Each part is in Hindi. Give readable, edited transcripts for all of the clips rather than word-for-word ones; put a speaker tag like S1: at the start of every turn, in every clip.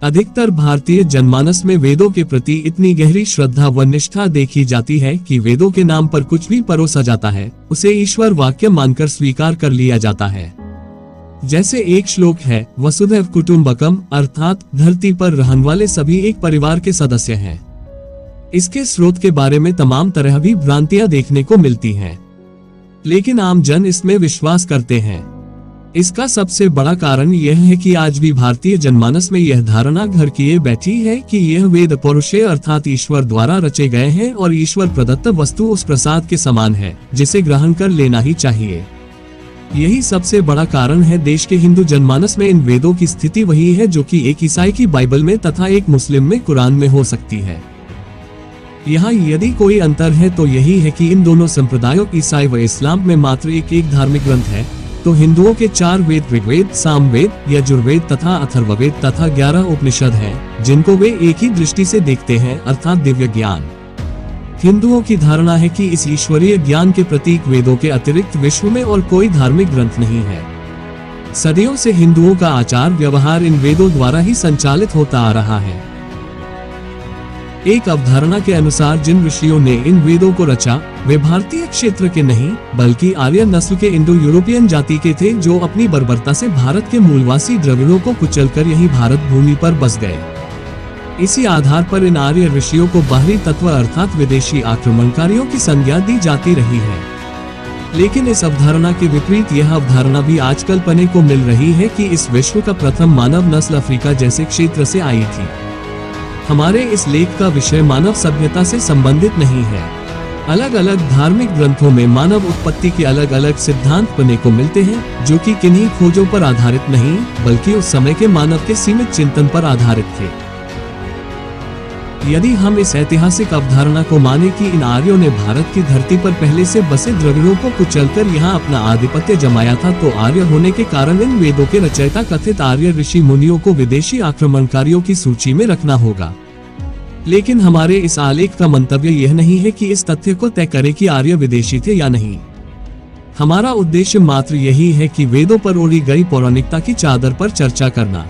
S1: अधिकतर भारतीय जनमानस में वेदों के प्रति इतनी गहरी श्रद्धा व निष्ठा देखी जाती है कि वेदों के नाम पर कुछ भी परोसा जाता है उसे ईश्वर वाक्य मानकर स्वीकार कर लिया जाता है। जैसे एक श्लोक है, वसुधैव कुटुम्बकम, अर्थात धरती पर रहने वाले सभी एक परिवार के सदस्य हैं। इसके स्रोत के बारे में तमाम तरह की भ्रांतियां देखने को मिलती हैं, लेकिन आम जन इसमें विश्वास करते हैं। इसका सबसे बड़ा कारण यह है कि आज भी भारतीय जनमानस में यह धारणा घर किए बैठी है कि यह वेद पौरुषेय अर्थात ईश्वर द्वारा रचे गए हैं और ईश्वर प्रदत्त वस्तु उस प्रसाद के समान है जिसे ग्रहण कर लेना ही चाहिए। यही सबसे बड़ा कारण है देश के हिंदू जनमानस में इन वेदों की स्थिति वही है जो कि एक ईसाई की बाइबल में तथा एक मुस्लिम में कुरान में हो सकती है। यहाँ यदि कोई अंतर है तो यही है कि इन दोनों संप्रदायों ईसाई व इस्लाम में मात्र एक धार्मिक ग्रंथ है, तो हिंदुओं के 4 वेद ऋग्वेद, सामवेद, यजुर्वेद तथा अथर्ववेद तथा 11 उपनिषद हैं, जिनको वे एक ही दृष्टि से देखते हैं अर्थात दिव्य ज्ञान। हिंदुओं की धारणा है कि इस ईश्वरीय ज्ञान के प्रतीक वेदों के अतिरिक्त विश्व में और कोई धार्मिक ग्रंथ नहीं है। सदियों से हिंदुओं का आचार व्यवहार इन वेदों द्वारा ही संचालित होता आ रहा है। एक अवधारणा के अनुसार जिन ऋषियों ने इन वेदों को रचा वे भारतीय क्षेत्र के नहीं बल्कि आर्य नस्ल के इंडो यूरोपियन जाति के थे, जो अपनी बर्बरता से भारत के मूलवासी द्रविड़ों को कुचलकर यही भारत भूमि पर बस गए। इसी आधार पर इन आर्य ऋषियों को बाहरी तत्व अर्थात विदेशी आक्रमणकारियों की संज्ञा दी जाती रही है। लेकिन इस अवधारणा के विपरीत यह अवधारणा भी आजकल पने को मिल रही है कि इस विश्व का प्रथम मानव नस्ल अफ्रीका जैसे क्षेत्र से आई थी। हमारे इस लेख का विषय मानव सभ्यता से संबंधित नहीं है। अलग अलग धार्मिक ग्रंथों में मानव उत्पत्ति के अलग अलग सिद्धांत पढ़ने को मिलते हैं, जो कि किन्हीं खोजों पर आधारित नहीं बल्कि उस समय के मानव के सीमित चिंतन पर आधारित थे। यदि हम इस ऐतिहासिक अवधारणा को माने कि इन आर्यों ने भारत की धरती पर पहले से बसे द्रविड़ों को कुचलकर यहाँ अपना आधिपत्य जमाया था, तो आर्य होने के कारण इन वेदों के रचयिता कथित आर्य ऋषि मुनियों को विदेशी आक्रमणकारियों की सूची में रखना होगा। लेकिन हमारे इस आलेख का मंतव्य यह नहीं है कि इस तथ्य को तय करे कि आर्य विदेशी थे या नहीं। हमारा उद्देश्य मात्र यही है कि वेदों पर ओढ़ी गई पौराणिकता की चादर पर चर्चा करना।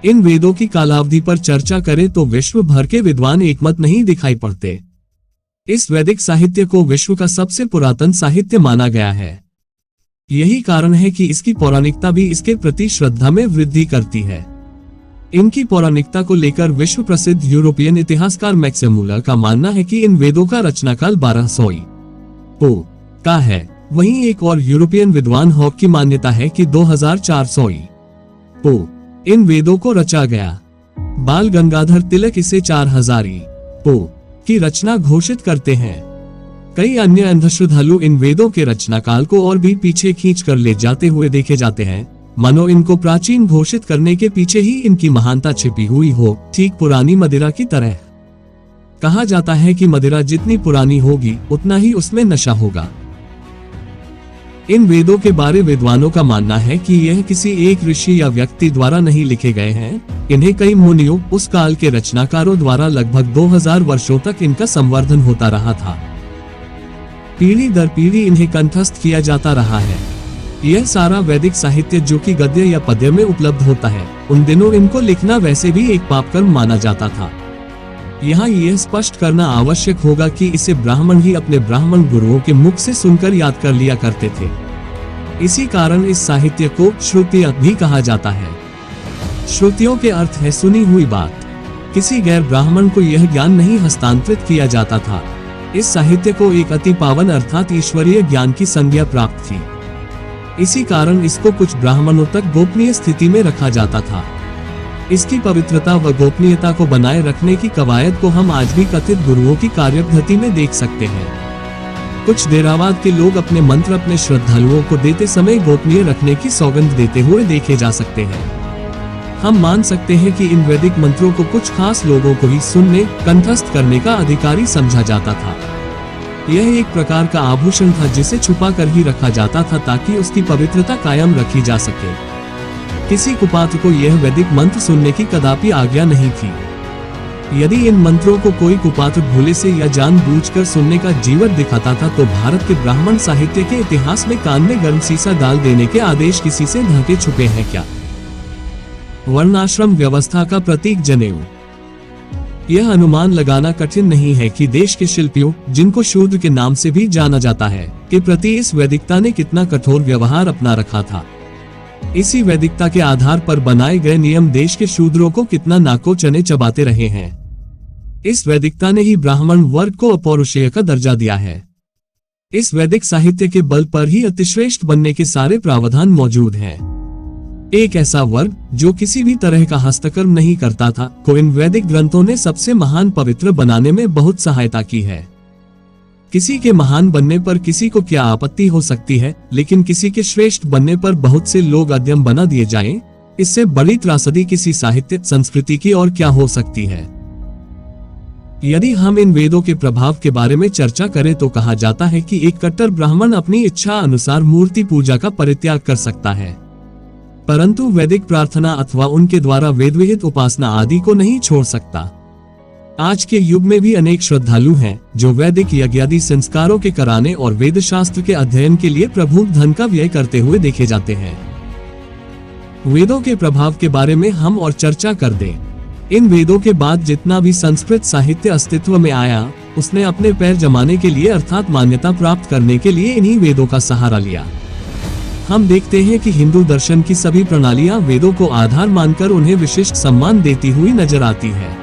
S1: इन वेदों की कालावधि पर चर्चा करें तो विश्व भर के विद्वान एकमत नहीं दिखाई पड़ते। इस वैदिक साहित्य को विश्व का सबसे पुरातन साहित्य माना गया है। यही कारण है कि इसकी पौराणिकता भी इसके प्रति श्रद्धा में वृद्धि करती है। इनकी पौराणिकता को लेकर विश्व प्रसिद्ध यूरोपियन इतिहासकार मैक्स मूलर का मानना है कि इन वेदों का रचनाकाल 1200 ईसा का है। वहीं एक और यूरोपियन विद्वान हॉक की मान्यता है कि 2400 ईसा इन वेदों को रचा गया। बाल गंगाधर तिलक इसे 4000 ईसा की रचना घोषित करते हैं। कई अन्य अंधश्रद्धालु इन वेदों के रचनाकाल को और भी पीछे खींच कर ले जाते हुए देखे जाते हैं, मानो इनको प्राचीन घोषित करने के पीछे ही इनकी महानता छिपी हुई हो, ठीक पुरानी मदिरा की तरह। कहा जाता है कि मदिरा जितनी पुरानी होगी उतना ही उसमें नशा होगा। इन वेदों के बारे विद्वानों का मानना है कि यह किसी एक ऋषि या व्यक्ति द्वारा नहीं लिखे गए हैं। इन्हें कई मुनियों, उस काल के रचनाकारों द्वारा लगभग 2000 वर्षों तक इनका संवर्धन होता रहा था। पीढ़ी दर पीढ़ी इन्हें कंठस्थ किया जाता रहा है। यह सारा वैदिक साहित्य जो कि गद्य या पद्य में उपलब्ध होता है, उन दिनों इनको लिखना वैसे भी एक पापकर्म माना जाता था। यहाँ यह स्पष्ट करना आवश्यक होगा कि इसे ब्राह्मण ही अपने ब्राह्मण गुरुओं के मुख से सुनकर याद कर लिया करते थे। इसी कारण इस साहित्य को श्रुतियाँ भी कहा जाता है। श्रुतियों के अर्थ है सुनी हुई बात। किसी गैर ब्राह्मण को यह ज्ञान नहीं हस्तांतरित किया जाता था। इस साहित्य को एक अति पावन अर्थात ईश्वरीय ज्ञान की संज्ञा प्राप्त थी। इसी कारण इसको कुछ ब्राह्मणों तक गोपनीय स्थिति में रखा जाता था। इसकी पवित्रता व गोपनीयता को बनाए रखने की कवायद को हम आज भी कथित गुरुओं की कार्यपद्धति में देख सकते हैं। कुछ देरावाद के लोग अपने मंत्र अपने श्रद्धालुओं को देते समय गोपनीय रखने की सौगंध देते हुए देखे जा सकते हैं। हम मान सकते हैं कि इन वैदिक मंत्रों को कुछ खास लोगों को ही सुनने, कंठस्थ करने का अधिकारी समझा जाता था। यह एक प्रकार का आभूषण था जिसे छुपा कर ही रखा जाता था ताकि उसकी पवित्रता कायम रखी जा सके। किसी कुपात्र को यह वैदिक मंत्र सुनने की कदापि आज्ञा नहीं थी। यदि इन मंत्रों को कोई कुपात्र भूले से या जानबूझकर सुनने का जीवन दिखाता था तो भारत के ब्राह्मण साहित्य के इतिहास में कान में गर्म सीसा डाल देने के आदेश किसी से ढके छुपे हैं क्या? वर्णाश्रम व्यवस्था का प्रतीक जनेऊ। यह अनुमान लगाना कठिन नहीं है कि देश के शिल्पियों, जिनको शूद्र के नाम से भी जाना जाता है, के प्रति इस वैदिकता ने कितना कठोर व्यवहार अपना रखा था। इसी वैदिकता के आधार पर बनाए गए नियम देश के शूद्रों को कितना नाको चने चबाते रहे हैं। इस वैदिकता ने ही ब्राह्मण वर्ग को अपौरुषेय का दर्जा दिया है। इस वैदिक साहित्य के बल पर ही अतिश्रेष्ठ बनने के सारे प्रावधान मौजूद हैं। एक ऐसा वर्ग जो किसी भी तरह का हस्तकर्म नहीं करता था, को इन वैदिक ग्रंथों ने सबसे महान पवित्र बनाने में बहुत सहायता की है। किसी के महान बनने पर किसी को क्या आपत्ति हो सकती है, लेकिन किसी के श्रेष्ठ बनने पर बहुत से लोग अध्यम बना दिए जाएं, इससे बड़ी त्रासदी किसी साहित्य संस्कृति की और क्या हो सकती है। यदि हम इन वेदों के प्रभाव के बारे में चर्चा करें तो कहा जाता है कि एक कट्टर ब्राह्मण अपनी इच्छा अनुसार मूर्ति पूजा का परित्याग कर सकता है, परंतु वैदिक प्रार्थना अथवा उनके द्वारा वेदविहित उपासना आदि को नहीं छोड़ सकता। आज के युग में भी अनेक श्रद्धालु हैं जो वैदिक यज्ञादि संस्कारों के कराने और वेद शास्त्र के अध्ययन के लिए प्रभुत धन का व्यय करते हुए देखे जाते हैं। वेदों के प्रभाव के बारे में हम और चर्चा कर दें। इन वेदों के बाद जितना भी संस्कृत साहित्य अस्तित्व में आया, उसने अपने पैर जमाने के लिए अर्थात मान्यता प्राप्त करने के लिए इन्हीं वेदों का सहारा लिया। हम देखते हैं कि हिंदू दर्शन की सभी प्रणालियां वेदों को आधार मानकर उन्हें विशिष्ट सम्मान देती हुई नजर आती है।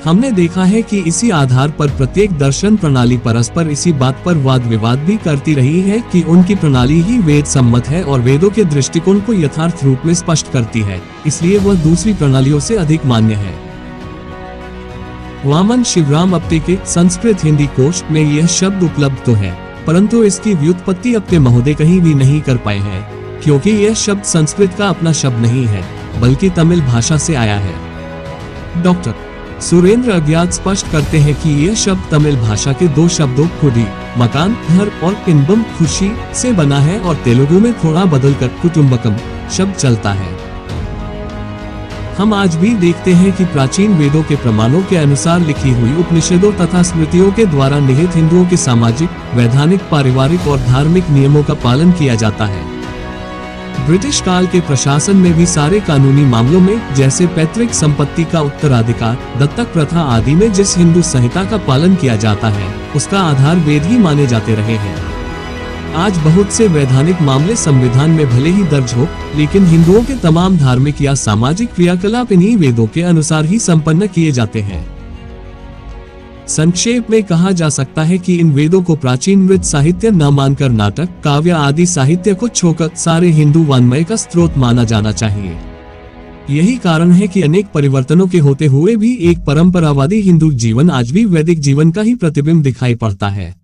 S1: हमने देखा है कि इसी आधार पर प्रत्येक दर्शन प्रणाली परस्पर इसी बात पर वाद विवाद भी करती रही है कि उनकी प्रणाली ही वेद सम्मत है और वेदों के दृष्टिकोण को यथार्थ रूप में स्पष्ट करती है, इसलिए वह दूसरी प्रणालियों से अधिक मान्य है। वामन शिवराम अपटे के संस्कृत हिंदी कोश में यह शब्द उपलब्ध तो है, परंतु इसकी व्युत्पत्ति अपने महोदय कहीं भी नहीं कर पाए हैं, क्योंकि यह शब्द संस्कृत का अपना शब्द नहीं है, बल्कि तमिल भाषा से आया है। डॉक्टर सुरेंद्र अज्ञात स्पष्ट करते हैं कि यह शब्द तमिल भाषा के दो शब्दों खुदी मकान घर और इनबम खुशी से बना है और तेलुगु में थोड़ा बदलकर कुटुंबकम शब्द चलता है। हम आज भी देखते हैं कि प्राचीन वेदों के प्रमाणों के अनुसार लिखी हुई उपनिषदों तथा स्मृतियों के द्वारा निहित हिंदुओं के सामाजिक, वैधानिक, पारिवारिक और धार्मिक नियमों का पालन किया जाता है। ब्रिटिश काल के प्रशासन में भी सारे कानूनी मामलों में, जैसे पैतृक संपत्ति का उत्तराधिकार, दत्तक प्रथा आदि में जिस हिंदू संहिता का पालन किया जाता है, उसका आधार वेद ही माने जाते रहे हैं। आज बहुत से वैधानिक मामले संविधान में भले ही दर्ज हो, लेकिन हिंदुओं के तमाम धार्मिक या सामाजिक क्रियाकलाप इन्हीं वेदों के अनुसार ही संपन्न किए जाते हैं। संक्षेप में कहा जा सकता है कि इन वेदों को प्राचीन मृत साहित्य न मानकर नाटक, काव्य आदि साहित्य को छोड़कर सारे हिंदू वाङ्मय का स्रोत माना जाना चाहिए। यही कारण है कि अनेक परिवर्तनों के होते हुए भी एक परंपरावादी हिंदू जीवन आज भी वैदिक जीवन का ही प्रतिबिंब दिखाई पड़ता है।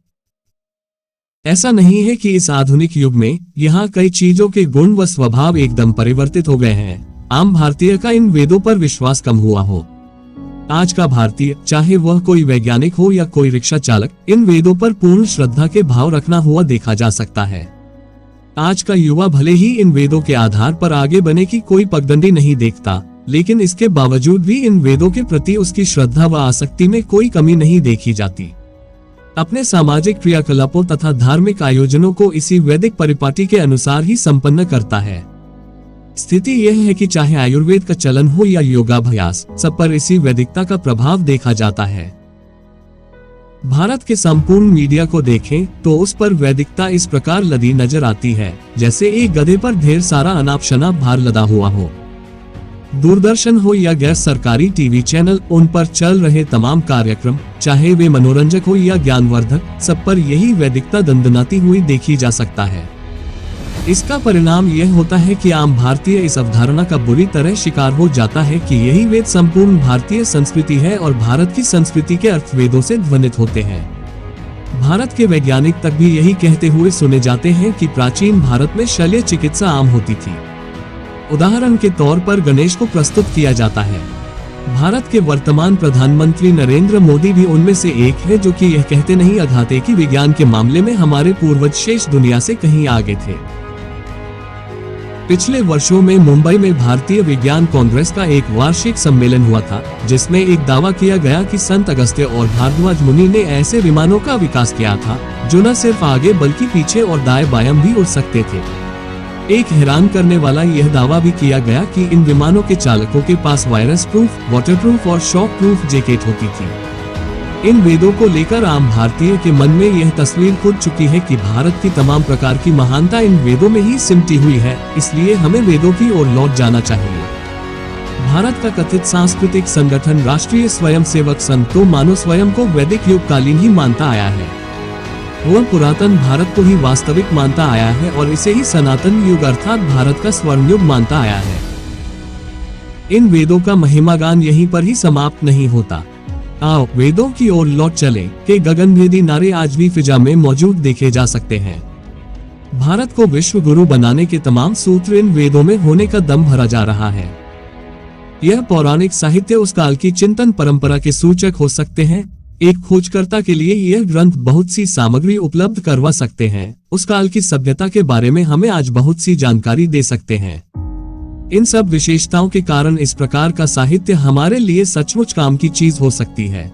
S1: ऐसा नहीं है कि इस आधुनिक युग में यहाँ कई चीजों के गुण व स्वभाव एकदम परिवर्तित हो गए हैं, आम भारतीय का इन वेदों पर विश्वास कम हुआ हो। आज का भारतीय, चाहे वह कोई वैज्ञानिक हो या कोई रिक्शा चालक, इन वेदों पर पूर्ण श्रद्धा के भाव रखना हुआ देखा जा सकता है। आज का युवा भले ही इन वेदों के आधार पर आगे बढ़ने की कोई पगडंडी नहीं देखता, लेकिन इसके बावजूद भी इन वेदों के प्रति उसकी श्रद्धा व आसक्ति में कोई कमी नहीं देखी जाती। अपने सामाजिक क्रियाकलापों तथा धार्मिक आयोजनों को इसी वैदिक परिपाटी के अनुसार ही संपन्न करता है। स्थिति यह है कि चाहे आयुर्वेद का चलन हो या योगाभ्यास, सब पर इसी वैदिकता का प्रभाव देखा जाता है। भारत के संपूर्ण मीडिया को देखें तो उस पर वैदिकता इस प्रकार लदी नजर आती है, जैसे एक गधे पर ढेर सारा अनाप शनाप भार लदा हुआ हो। दूरदर्शन हो या गैर सरकारी टीवी चैनल, उन पर चल रहे तमाम कार्यक्रम, चाहे वे मनोरंजक हो या ज्ञानवर्धक, सब पर यही वैदिकता दंदनाती हुई देखी जा सकता है। इसका परिणाम यह होता है कि आम भारतीय इस अवधारणा का बुरी तरह शिकार हो जाता है कि यही वेद संपूर्ण भारतीय संस्कृति है और भारत की संस्कृति के अर्थ वेदों से ध्वनित होते हैं। भारत के वैज्ञानिक तक भी यही कहते हुए सुने जाते हैं कि प्राचीन भारत में शल्य चिकित्सा आम होती थी। उदाहरण के तौर पर गणेश को प्रस्तुत किया जाता है। भारत के वर्तमान प्रधानमंत्री नरेंद्र मोदी भी उनमें से एक है जो कि यह कहते नहीं अघाते कि विज्ञान के मामले में हमारे पूर्वज शेष दुनिया से कहीं आगे थे। पिछले वर्षों में मुंबई में भारतीय विज्ञान कांग्रेस का एक वार्षिक सम्मेलन हुआ था, जिसमें एक दावा किया गया कि संत अगस्त्य और भारद्वाज मुनि ने ऐसे विमानों का विकास किया था जो न सिर्फ आगे बल्कि पीछे और दाएं बाएं भी उड़ सकते थे। एक हैरान करने वाला यह दावा भी किया गया कि इन विमानों के चालकों के पास वायरस प्रूफ, वाटरप्रूफ और शॉक प्रूफ जैकेट होती थी। इन वेदों को लेकर आम भारतीय के मन में यह तस्वीर खुद चुकी है कि भारत की तमाम प्रकार की महानता इन वेदों में ही सिमटी हुई है, इसलिए हमें वेदों की ओर लौट जाना चाहिए। भारत का कथित सांस्कृतिक संगठन राष्ट्रीय स्वयंसेवक संघ तो मानो स्वयं को वैदिक युग कालीन ही मानता आया है। वह पुरातन भारत को ही वास्तविक मानता आया है और इसे ही सनातन युग अर्थात भारत का स्वर्ण युग मानता आया है। इन वेदों का महिमागान यहीं पर ही समाप्त नहीं होता। आओ वेदों की ओर लौट चले के गगनभेदी नारे आज भी फिजा में मौजूद देखे जा सकते हैं। भारत को विश्व गुरु बनाने के तमाम सूत्र इन वेदों में होने का दम भरा जा रहा है। यह पौराणिक साहित्य उस काल की चिंतन परंपरा के सूचक हो सकते हैं। एक खोजकर्ता के लिए यह ग्रंथ बहुत सी सामग्री उपलब्ध करवा सकते हैं, उस काल की सभ्यता के बारे में हमें आज बहुत सी जानकारी दे सकते हैं। इन सब विशेषताओं के कारण इस प्रकार का साहित्य हमारे लिए सचमुच काम की चीज हो सकती है।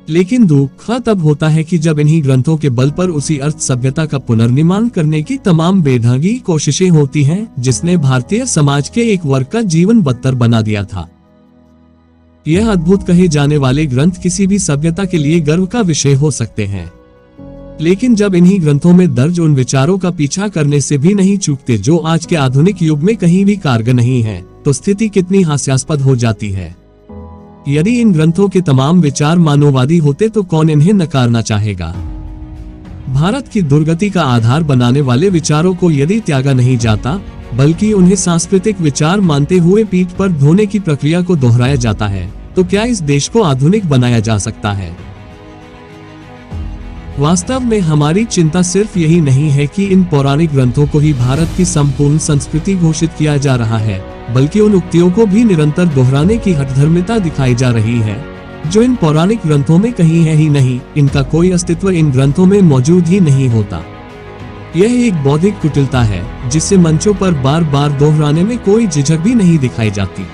S1: लेकिन दुख तब होता है कि जब इन्हीं ग्रंथों के बल पर उसी अर्थ सभ्यता का पुनर्निर्माण करने की तमाम बेढंगी कोशिशें होती हैं, जिसने भारतीय समाज के एक वर्ग का जीवन बदतर बना दिया था। यह अद्भुत कहे जाने वाले ग्रंथ किसी भी सभ्यता के लिए गर्व का विषय हो सकते हैं, लेकिन जब इन्हीं ग्रंथों में दर्ज उन विचारों का पीछा करने से भी नहीं चूकते जो आज के आधुनिक युग में कहीं भी कारगर नहीं है, तो स्थिति कितनी हास्यास्पद हो जाती है। यदि इन ग्रंथों के तमाम विचार मानववादी होते तो कौन इन्हें नकारना चाहेगा। भारत की दुर्गति का आधार बनाने वाले विचारों को यदि त्यागा नहीं जाता, बल्कि उन्हें सांस्कृतिक विचार मानते हुए पीठ पर ढोने की प्रक्रिया को दोहराया जाता है, तो क्या इस देश को आधुनिक बनाया जा सकता है। वास्तव में हमारी चिंता सिर्फ यही नहीं है कि इन पौराणिक ग्रंथों को ही भारत की संपूर्ण संस्कृति घोषित किया जा रहा है, बल्कि उन उक्तियों को भी निरंतर दोहराने की हठधर्मिता दिखाई जा रही है, जो इन पौराणिक ग्रंथों में कहीं है ही नहीं। इनका कोई अस्तित्व इन ग्रंथों में मौजूद ही नहीं होता। यह एक बौद्धिक कुटिलता है जिसे मंचों पर बार बार दोहराने में कोई झिझक भी नहीं दिखाई जाती।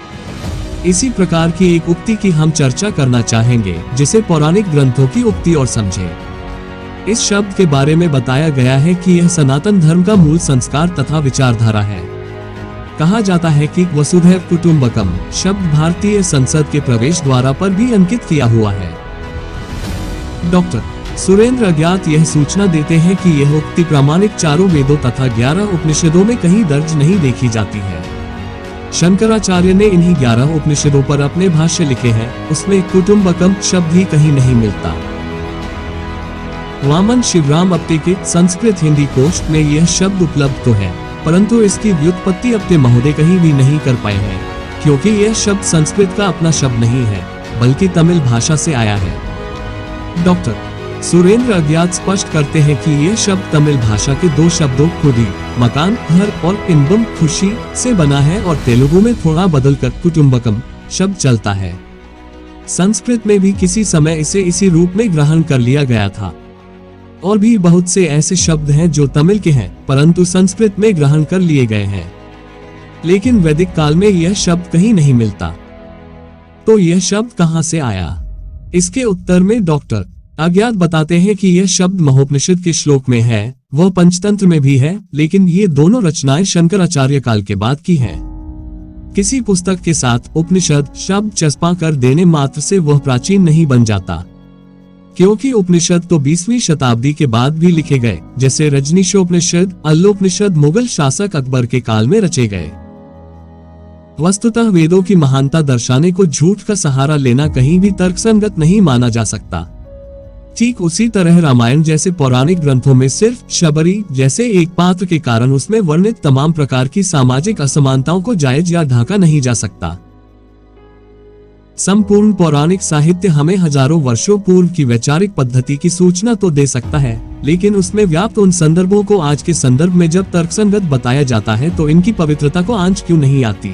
S1: इसी प्रकार की एक उक्ति की हम चर्चा करना चाहेंगे, जिसे पौराणिक ग्रंथों की उक्ति और समझे। इस शब्द के बारे में बताया गया है कि यह सनातन धर्म का मूल संस्कार तथा विचारधारा है। कहा जाता है कि वसुधैव कुटुंबकम शब्द भारतीय संसद के प्रवेश द्वार पर भी अंकित किया हुआ है। डॉक्टर सुरेंद्र अज्ञात यह सूचना देते हैं कि यह उक्ति प्रामाणिक चारों वेदों तथा 11 उपनिषदों में कहीं दर्ज नहीं देखी जाती है। शंकराचार्य ने इन्हीं 11 उपनिषदों पर अपने भाष्य लिखे हैं, उसमें कुटुंबकम शब्द ही कहीं नहीं मिलता। वामन शिवराम अपटे के संस्कृत हिंदी कोश में यह शब्द उपलब्ध तो है, परंतु इसकी व्युत्पत्ति अपटे महोदय कहीं भी नहीं कर पाए हैं, क्योंकि यह शब्द संस्कृत का अपना शब्द नहीं है, बल्कि तमिल भाषा से आया है। डॉक्टर सुरेंद्र अज्ञात स्पष्ट करते हैं कि यह शब्द तमिल भाषा के 2 शब्दों खुदी मकान, घर और इनबम खुशी से बना है और तेलुगु में थोड़ा बदलकर कुटुंबकम शब्द चलता है। संस्कृत में भी किसी समय इसे इसी रूप में ग्रहण कर लिया गया था। और भी बहुत से ऐसे शब्द हैं जो तमिल के हैं, परंतु संस्कृत में ग्रहण कर लिए गए हैं। लेकिन वैदिक काल में यह शब्द कहीं नहीं मिलता। तो यह शब्द कहां से आया? इसके उत्तर में डॉक्टर अज्ञात बताते हैं कि यह शब्द महोपनिषद के श्लोक में है, वह पंचतंत्र में भी है, लेकिन ये दोनों रचनाएं शंकराचार्य काल के बाद की हैं। किसी पुस्तक के साथ उपनिषद शब्द चस्पा कर देने मात्र से वह प्राचीन नहीं बन जाता, क्योंकि उपनिषद तो 20वीं शताब्दी के बाद भी लिखे गए, जैसे रजनीशोपनिषद, अल्लोपनिषद मुगल शासक अकबर के काल में रचे गए। वस्तुतः वेदों की महानता दर्शाने को झूठ का सहारा लेना कहीं भी तर्कसंगत नहीं माना जा सकता। ठीक उसी तरह रामायण जैसे पौराणिक ग्रंथों में सिर्फ शबरी जैसे एक पात्र के कारण उसमें वर्णित तमाम प्रकार की सामाजिक असमानताओं को जायज या ढाका नहीं जा सकता। संपूर्ण पौराणिक साहित्य हमें हजारों वर्षों पूर्व की वैचारिक पद्धति की सूचना तो दे सकता है, लेकिन उसमें व्याप्त उन संदर्भों को आज के संदर्भ में जब तर्कसंगत बताया जाता है तो इनकी पवित्रता को आंच क्यों नहीं आती।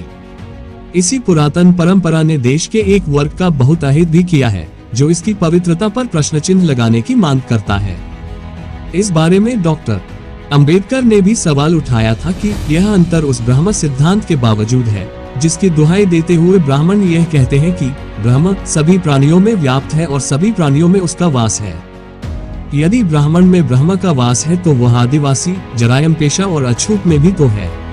S1: इसी पुरातन परंपरा ने देश के एक वर्ग का बहुत अहित भी किया है, जो इसकी पवित्रता पर प्रश्न चिन्ह लगाने की मांग करता है। इस बारे में डॉक्टर अंबेडकर ने भी सवाल उठाया था कि यह अंतर उस ब्रह्म सिद्धांत के बावजूद है जिसकी दुहाई देते हुए ब्राह्मण यह कहते हैं कि ब्रह्म सभी प्राणियों में व्याप्त है और सभी प्राणियों में उसका वास है। यदि ब्राह्मण में ब्रह्म का वास है तो वह आदिवासी, जरायम पेशा और अछूत में भी तो है।